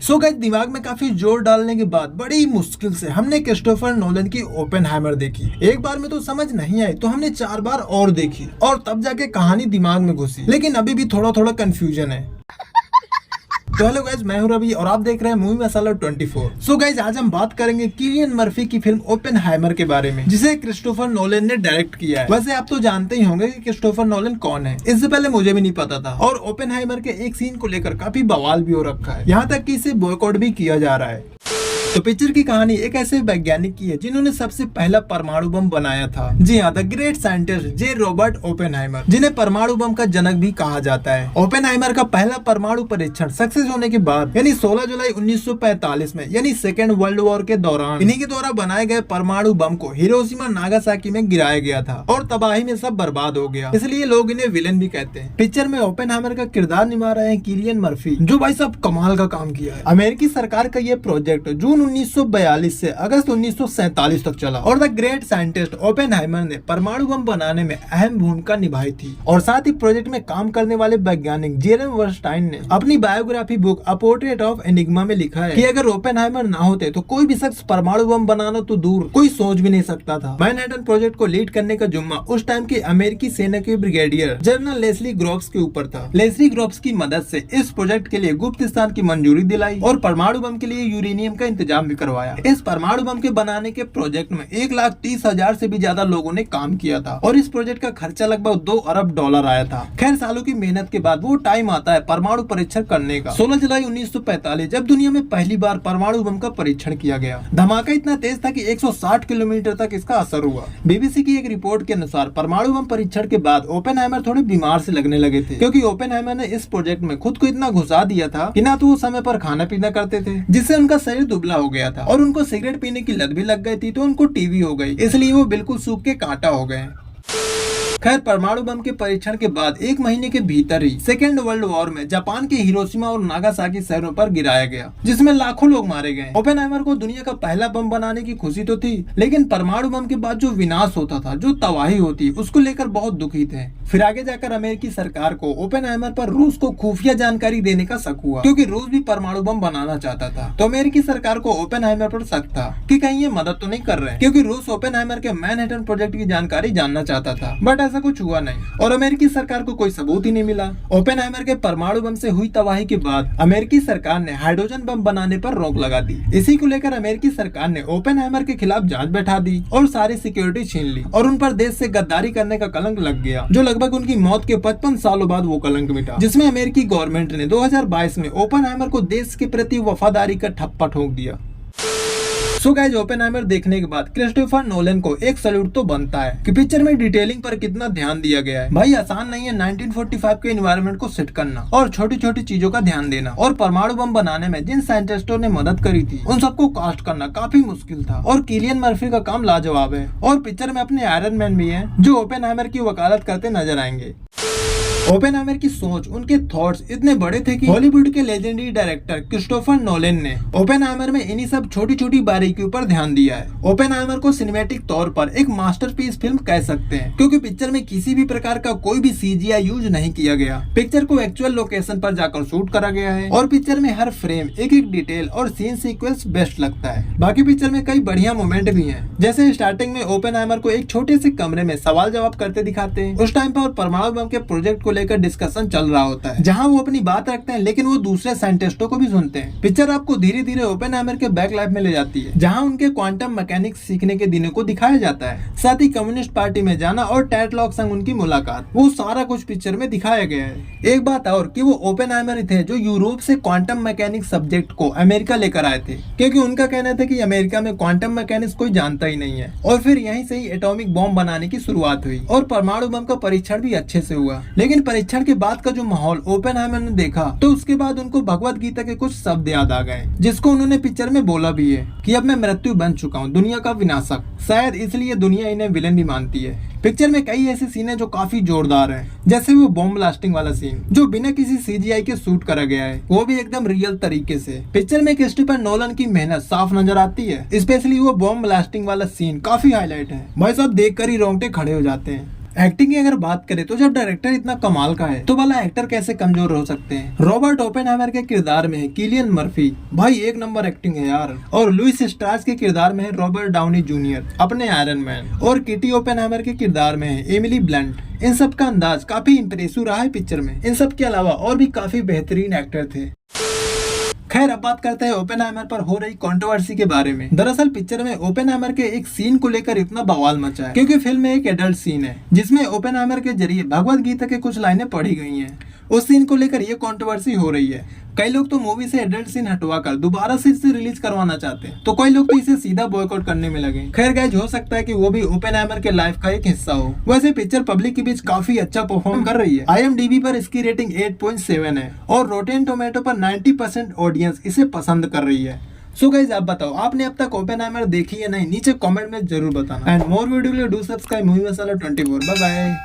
So guys, दिमाग में काफी जोर डालने के बाद बड़ी मुश्किल से हमने क्रिस्टोफर नोलन की ओपेनहाइमर देखी। एक बार में तो समझ नहीं आई तो हमने 4 बार और देखी और तब जाके कहानी दिमाग में घुसी, लेकिन अभी भी थोड़ा थोड़ा कंफ्यूजन है। तो हेलो गाइज, मैं हूं रवि और आप देख रहे हैं मूवी मसाला 24। सो गाइज, आज हम बात करेंगे किलियन मर्फी की फिल्म ओपेनहाइमर के बारे में, जिसे क्रिस्टोफर नोलन ने डायरेक्ट किया है। वैसे आप तो जानते ही होंगे कि क्रिस्टोफर नोलन कौन है, इससे पहले मुझे भी नहीं पता था। और ओपेनहाइमर के एक सीन को लेकर काफी बवाल भी हो रखा है, यहाँ तक कि इसे बॉयकॉट भी किया जा रहा है। तो पिक्चर की कहानी एक ऐसे वैज्ञानिक की है जिन्होंने सबसे पहला परमाणु बम बनाया था। जी हाँ, the great scientist J Robert Oppenheimer, जिन्हें परमाणु बम का जनक भी कहा जाता है। ओपेनहाइमर का पहला परमाणु परीक्षण सक्सेस होने के बाद यानी 16 जुलाई 1945 में यानी सेकेंड वर्ल्ड वॉर के दौरान इन्हीं के द्वारा बनाए गए परमाणु बम को हिरोशिमा नागासाकी में गिराया गया था और तबाही में सब बर्बाद हो गया, इसलिए लोग इन्हें विलेन भी कहते हैं। पिक्चर में ओपेनहाइमर का किरदार निभा रहे हैं किलियन मर्फी, जो भाई साहब कमाल का काम किया है। अमेरिकी सरकार का ये प्रोजेक्ट जून 1942 से अगस्त 1947 तक चला और द ग्रेट साइंटिस्ट ओपेनहाइमर ने परमाणु बम बनाने में अहम भूमिका निभाई थी। और साथ ही प्रोजेक्ट में काम करने वाले वैज्ञानिक जेरम वर्स्टाइन ने अपनी biography book a portrait of enigma में लिखा है कि अगर ओपेनहाइमर ना होते तो कोई भी शख्स परमाणु बम बनाना तो दूर कोई सोच भी नहीं सकता था। मैनहट्टन प्रोजेक्ट को लीड करने का जुम्मा उस टाइम की अमेरिकी सेना के ब्रिगेडियर जनरल लेस्ली ग्रोव्स के ऊपर था। लेस्ली ग्रोव्स की मदद से इस प्रोजेक्ट के लिए गुप्त स्थान की मंजूरी दिलाई और परमाणु बम के लिए यूरेनियम का इंतजाम भी करवाया। इस परमाणु बम के बनाने के प्रोजेक्ट में 1,30,000 से भी ज्यादा लोगों ने काम किया था और इस प्रोजेक्ट का खर्चा लगभग $2 अरब आया था। खैर, सालों की मेहनत के बाद वो टाइम आता है परमाणु परीक्षण करने का। 16 जुलाई 1945 जब दुनिया में पहली बार परमाणु बम का परीक्षण किया गया। धमाका इतना तेज था कि 160 किलोमीटर तक इसका असर हुआ। बीबीसी की एक रिपोर्ट के अनुसार परमाणु बम परीक्षण के बाद ओपेनहाइमर थोड़े बीमार से लगने लगे थे, क्योंकि ओपेनहाइमर ने इस प्रोजेक्ट में खुद को इतना घुसा दिया था कि ना तो वो समय पर खाना पीना करते थे, जिससे उनका शरीर दुबला हो गया था और उनको सिगरेट पीने की लत भी लग गई थी, तो उनको टीबी हो गई, इसलिए वो बिल्कुल सूख के कांटा हो गए। खैर, परमाणु बम के परीक्षण के बाद 1 महीने के भीतर ही सेकेंड वर्ल्ड वॉर में जापान के हिरोशिमा और नागासाकी शहरों पर गिराया गया, जिसमें लाखों लोग मारे गए। ओपेनहाइमर को दुनिया का पहला बम बनाने की खुशी तो थी, लेकिन परमाणु बम के बाद जो विनाश होता था, जो तबाही होती, उसको लेकर बहुत दुखी थे। फिर आगे जाकर अमेरिकी सरकार को ओपेनहाइमर पर रूस को खुफिया जानकारी देने का शक हुआ, क्योंकि रूस भी परमाणु बम बनाना चाहता था। तो अमेरिकी सरकार को ओपेनहाइमर पर शक था कि कहीं ये मदद तो नहीं कर रहे हैं, क्योंकि रूस ओपेनहाइमर के मैनहट्टन प्रोजेक्ट की जानकारी जानना चाहता था। बट ऐसा कुछ हुआ नहीं और अमेरिकी सरकार को कोई सबूत ही नहीं मिला। ओपेनहाइमर के परमाणु बम से हुई तबाही के बाद अमेरिकी सरकार ने हाइड्रोजन बम बनाने पर रोक लगा दी। इसी को लेकर अमेरिकी सरकार ने ओपेनहाइमर के खिलाफ जांच बैठा दी और सारी सिक्योरिटी छीन ली और उन पर देश से गद्दारी करने का कलंक लग गया, जो लगभग उनकी मौत के 55 सालों बाद वो कलंक मिटा, जिसमें अमेरिकी गवर्नमेंट ने 2022 में ओपेनहाइमर को देश के प्रति वफादारी का ठप्पा ठोक दिया। सो गाइस, ओपेनहाइमर देखने के बाद क्रिस्टोफर नोलन को एक सैल्यूट तो बनता है कि पिक्चर में डिटेलिंग पर कितना ध्यान दिया गया है। भाई, आसान नहीं है 1945 के एनवायरनमेंट को सेट करना और छोटी छोटी चीजों का ध्यान देना, और परमाणु बम बनाने में जिन साइंटिस्टों ने मदद करी थी उन सबको कास्ट करना काफी मुश्किल था। और किलियन मर्फी का काम लाजवाब है और पिक्चर में अपने आयरन मैन भी है, जो ओपेनहाइमर की वकालत करते नजर आएंगे। ओपेनहाइमर की सोच, उनके थॉट्स इतने बड़े थे कि हॉलीवुड के लेजेंडरी डायरेक्टर क्रिस्टोफर नोलन ने ओपेनहाइमर में इन्हीं सब छोटी छोटी बारीकियों पर ध्यान दिया है। ओपेनहाइमर को सिनेमैटिक तौर पर एक मास्टरपीस फिल्म कह सकते हैं, क्योंकि पिक्चर में किसी भी प्रकार का कोई भी CGI यूज नहीं किया गया। पिक्चर को एक्चुअल लोकेशन पर जाकर शूट करा गया है और पिक्चर में हर फ्रेम, एक एक डिटेल और सीन सीक्वेंस बेस्ट लगता है। बाकी पिक्चर में कई बढ़िया मोमेंट भी है, जैसे स्टार्टिंग में ओपेनहाइमर को एक छोटे से कमरे में सवाल जवाब करते दिखाते हैं। उस टाइम पर परमाणु बम के प्रोजेक्ट को लेकर डिस्कशन चल रहा होता है, जहां वो अपनी बात रखते हैं लेकिन वो दूसरे साइंटिस्टों को भी सुनते हैं। पिक्चर आपको धीरे धीरे ओपेनहाइमर के बैक लाइफ में ले जाती है, जहां उनके क्वांटम मैकेनिक्स सीखने के दिनों को दिखाया जाता है। साथ ही कम्युनिस्ट पार्टी में जाना और टैटलॉक संग उनकी मुलाकात, वो सारा कुछ पिक्चर में दिखाया गया है। एक बात और कि वो ओपेनहाइमर थे जो यूरोप से क्वांटम मैकेनिक्स सब्जेक्ट को अमेरिका लेकर आए थे, क्योंकि उनका कहना था कि अमेरिका में क्वांटम मैकेनिक्स कोई जानता ही नहीं है। और फिर यहीं से ही एटॉमिक बॉम्ब बनाने की शुरुआत हुई और परमाणु बम का परीक्षण भी अच्छे से हुआ। लेकिन परीक्षण के बाद का जो माहौल ओपेनहाइमर ने देखा, तो उसके बाद उनको भगवत गीता के कुछ शब्द याद आ गए, जिसको उन्होंने पिक्चर में बोला भी है कि अब मैं मृत्यु बन चुका हूँ, दुनिया का विनाशक। शायद इसलिए दुनिया इन्हें विलेन भी मानती है। पिक्चर में कई ऐसे सीन है जो काफी जोरदार हैं, जैसे वो बॉम्ब ब्लास्टिंग वाला सीन जो बिना किसी CGI के शूट करा गया है, वो भी एकदम रियल तरीके से। पिक्चर में क्रिस्टोफर नोलन की मेहनत साफ नजर आती है, स्पेशली वो बॉम्ब ब्लास्टिंग वाला सीन काफी हाईलाइट है। भाई साहब, देखकर ही रोंगटे खड़े हो जाते हैं। एक्टिंग की अगर बात करें तो जब डायरेक्टर इतना कमाल का है तो भला एक्टर कैसे कमजोर हो सकते हैं। रॉबर्ट ओपेनहाइमर के किरदार में है किलियन मर्फी, भाई एक नंबर एक्टिंग है यार। और लुइस स्ट्रास के किरदार में है रॉबर्ट डाउनी जूनियर अपने आयरन मैन। और किटी ओपेनहाइमर के किरदार में है एमिली ब्लंट। इन सब का अंदाज काफी इंप्रेसिव रहा है पिक्चर में। इन सब के अलावा और भी काफी बेहतरीन एक्टर थे। खैर अब बात करते हैं ओपेनहाइमर पर हो रही कंट्रोवर्सी के बारे में। दरअसल पिक्चर में ओपेनहाइमर के एक सीन को लेकर इतना बवाल मचा है क्योंकि फिल्म में एक एडल्ट सीन है जिसमें ओपेनहाइमर के जरिए भगवत गीता के कुछ लाइनें पढ़ी गई हैं। उस सीन को लेकर ये कंट्रोवर्सी हो रही है। कई लोग तो मूवी से एडल्ट सीन हटवाकर दोबारा से इसे रिलीज करवाना चाहते हैं, तो कई लोग तो इसे सीधा बॉयकॉट करने में लगे। खैर गाइस, हो सकता है कि वो भी ओपेनहाइमर के लाइफ का एक हिस्सा हो। वैसे पिक्चर पब्लिक के बीच काफी अच्छा परफॉर्म कर रही है। IMDb पर इसकी रेटिंग 8.7 है और रोटेन टोमेटो पर 90% ऑडियंस इसे पसंद कर रही है। सो गाइस, आप बताओ आपने अब तक ओपेनहाइमर देखी या नहीं, नीचे कमेंट में जरूर बताना। एंड मोर वीडियो के लिए do subscribe movie masala 24। Bye bye.